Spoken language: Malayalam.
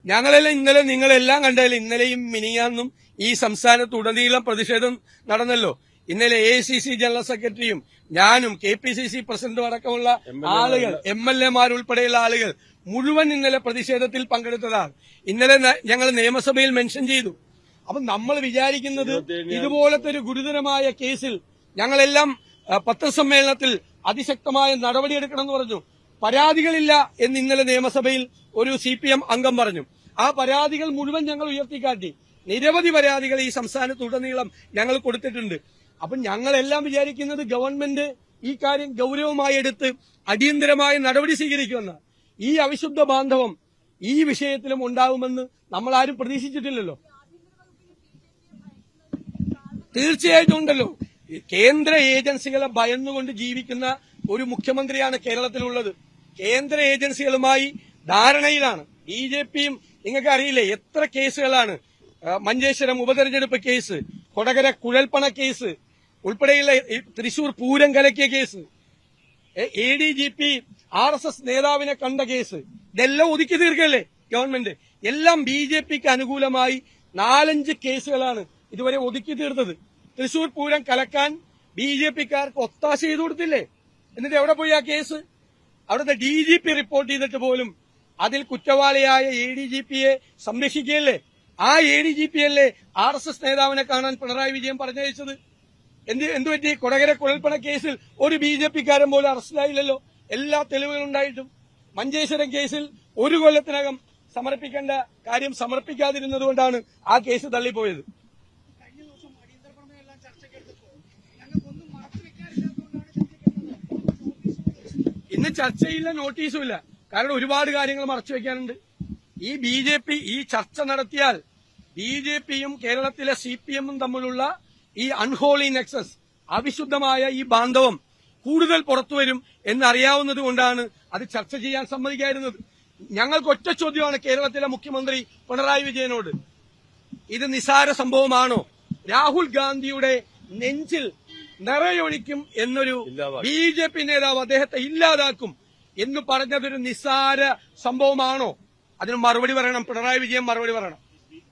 ഞങ്ങളെല്ലാം ഇന്നലെ നിങ്ങളെല്ലാം കണ്ടല്ലോ. ഇന്നലെയും മിനിയാന്നും ഈ സംസ്ഥാനത്തുടനീളം പ്രതിഷേധം നടന്നല്ലോ. ഇന്നലെ AICC ജനറൽ സെക്രട്ടറിയും ഞാനും KPCC പ്രസിഡന്റും അടക്കമുള്ള ആളുകൾ, MLA ഉൾപ്പെടെയുള്ള ആളുകൾ മുഴുവൻ ഇന്നലെ പ്രതിഷേധത്തിൽ പങ്കെടുത്തതാണ്. ഇന്നലെ ഞങ്ങൾ നിയമസഭയിൽ മെൻഷൻ ചെയ്തു. അപ്പൊ നമ്മൾ വിചാരിക്കുന്നത് ഇതുപോലത്തെ ഒരു ഗുരുതരമായ കേസിൽ ഞങ്ങളെല്ലാം പത്രസമ്മേളനത്തിൽ അതിശക്തമായ നടപടിയെടുക്കണമെന്ന് പറഞ്ഞു. പരാതികളില്ല എന്ന് ഇന്നലെ നിയമസഭയിൽ ഒരു CPM അംഗം പറഞ്ഞു. ആ പരാതികൾ മുഴുവൻ ഞങ്ങൾ ഉയർത്തിക്കാട്ടി. നിരവധി പരാതികൾ ഈ സംസ്ഥാനത്തുടനീളം ഞങ്ങൾ കൊടുത്തിട്ടുണ്ട്. അപ്പൊ ഞങ്ങളെല്ലാം വിചാരിക്കുന്നത് ഗവൺമെന്റ് ഈ കാര്യം ഗൌരവമായി എടുത്ത് അടിയന്തരമായ നടപടി സ്വീകരിക്കുമെന്ന്. ഈ അവിശുദ്ധ ബാന്ധവം ഈ വിഷയത്തിലും ഉണ്ടാകുമെന്ന് നമ്മൾ ആരും പ്രതീക്ഷിച്ചിട്ടില്ലല്ലോ. തീർച്ചയായിട്ടും ഉണ്ടല്ലോ. കേന്ദ്ര ഏജൻസികളെ ഭയന്നുകൊണ്ട് ജീവിക്കുന്ന ഒരു മുഖ്യമന്ത്രിയാണ് കേരളത്തിലുള്ളത്. കേന്ദ്ര ഏജൻസികളുമായി ധാരണയിലാണ്. BJPയും നിങ്ങൾക്ക് അറിയില്ലേ എത്ര കേസുകളാണ്. മഞ്ചേശ്വരം ഉപതെരഞ്ഞെടുപ്പ് കേസ്, കൊടകര കുഴൽപ്പണ കേസ് ഉൾപ്പെടെയുള്ള തൃശൂർ പൂരം കലക്കിയ കേസ്, ADGP RSS നേതാവിനെ കണ്ട കേസ്, ഇതെല്ലാം ഒതുക്കി തീർക്കല്ലേ ഗവൺമെന്റ്. എല്ലാം BJPക്ക് അനുകൂലമായി 4-5 കേസുകളാണ് ഇതുവരെ ഒതുക്കി തീർത്തത്. തൃശൂർ പൂരം കലക്കാൻ BJPക്കാർക്ക് ഒത്താശ ചെയ്തു കൊടുത്തില്ലേ? എന്നിട്ട് എവിടെ പോയി ആ കേസ്? അവിടുത്തെ DGP റിപ്പോർട്ട് ചെയ്തിട്ട് പോലും അതിൽ കുറ്റവാളിയായ ADGPയെ സംരക്ഷിക്കുകയല്ലേ? ആ ADGPയല്ലേ RSS നേതാവിനെ കാണാൻ പിണറായി വിജയൻ പറഞ്ഞയച്ചത്? എന്തുപറ്റി? കൊടകര കുഴൽപ്പണ കേസിൽ ഒരു BJPക്കാരൻ പോലും അറസ്റ്റിലായില്ലല്ലോ, എല്ലാ തെളിവുകളുണ്ടായിട്ടും. മഞ്ചേശ്വരം കേസിൽ 1 കൊല്ലത്തിനകം സമർപ്പിക്കേണ്ട കാര്യം സമർപ്പിക്കാതിരുന്നതുകൊണ്ടാണ് ആ കേസ് തള്ളിപ്പോയത്. ഇന്ന് ചർച്ചയില്ല, നോട്ടീസുമില്ല. കാരണം ഒരുപാട് കാര്യങ്ങൾ മറച്ചുവെക്കാനുണ്ട്. ഈ BJP ഈ ചർച്ച നടത്തിയാൽ BJPയും കേരളത്തിലെ CPMഉം തമ്മിലുള്ള ഈ അൺഹോളി നെക്സസ്, അവിശുദ്ധമായ ഈ ബാന്ധവം കൂടുതൽ പുറത്തുവരും എന്നറിയാവുന്നത് കൊണ്ടാണ് അത് ചർച്ച ചെയ്യാൻ സമ്മതിക്കാതിരുന്നത്. ഞങ്ങൾക്ക് ഒറ്റ ചോദ്യമാണ് കേരളത്തിലെ മുഖ്യമന്ത്രി പിണറായി വിജയനോട്. ഇത് നിസാര സംഭവമാണോ? രാഹുൽ ഗാന്ധിയുടെ നെഞ്ചിൽ നിറയൊഴിക്കും എന്നൊരു BJP നേതാവ് അദ്ദേഹത്തെ ഇല്ലാതാക്കും എന്ന് പറഞ്ഞതൊരു നിസാര സംഭവമാണോ? അതിന് മറുപടി പറയണം. പിണറായി വിജയൻ മറുപടി പറയണം.